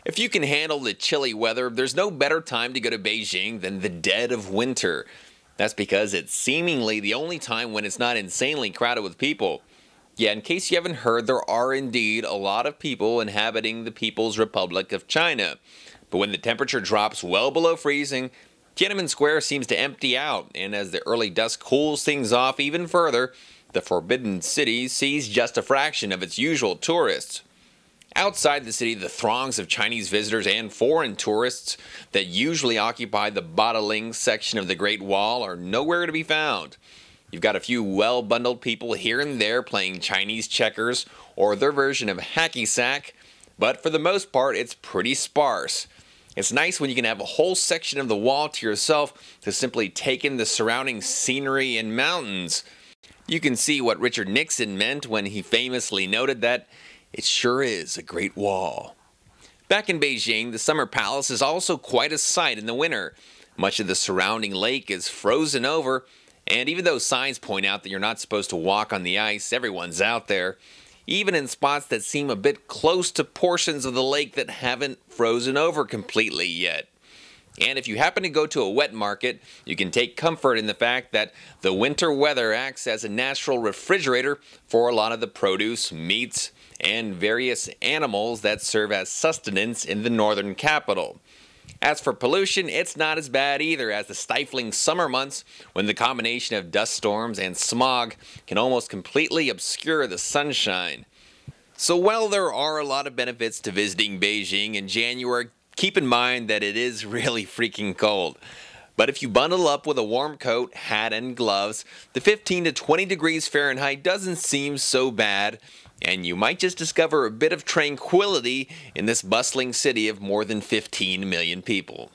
If you can handle the chilly weather, there's no better time to go to Beijing than the dead of winter. That's because it's seemingly the only time when it's not insanely crowded with people. Yeah, in case you haven't heard, there are indeed a lot of people inhabiting the People's Republic of China. But when the temperature drops well below freezing, Tiananmen Square seems to empty out, and as the early dusk cools things off even further, the Forbidden City sees just a fraction of its usual tourists. Outside the city, the throngs of Chinese visitors and foreign tourists that usually occupy the Badaling section of the Great Wall are nowhere to be found. You've got a few well-bundled people here and there playing Chinese checkers or their version of hacky sack, but for the most part it's pretty sparse. It's nice when you can have a whole section of the wall to yourself to simply take in the surrounding scenery and mountains. You can see what Richard Nixon meant when he famously noted that it sure is a great wall. Back in Beijing, the Summer Palace is also quite a sight in the winter. Much of the surrounding lake is frozen over, and even though signs point out that you're not supposed to walk on the ice, everyone's out there, even in spots that seem a bit close to portions of the lake that haven't frozen over completely yet. And if you happen to go to a wet market, you can take comfort in the fact that the winter weather acts as a natural refrigerator for a lot of the produce, meats, and various animals that serve as sustenance in the northern capital. As for pollution, it's not as bad either as the stifling summer months when the combination of dust storms and smog can almost completely obscure the sunshine. So while there are a lot of benefits to visiting Beijing in January, keep in mind that it is really freaking cold. But if you bundle up with a warm coat, hat, and gloves, the 15 to 20 degrees Fahrenheit doesn't seem so bad, and you might just discover a bit of tranquility in this bustling city of more than 15 million people.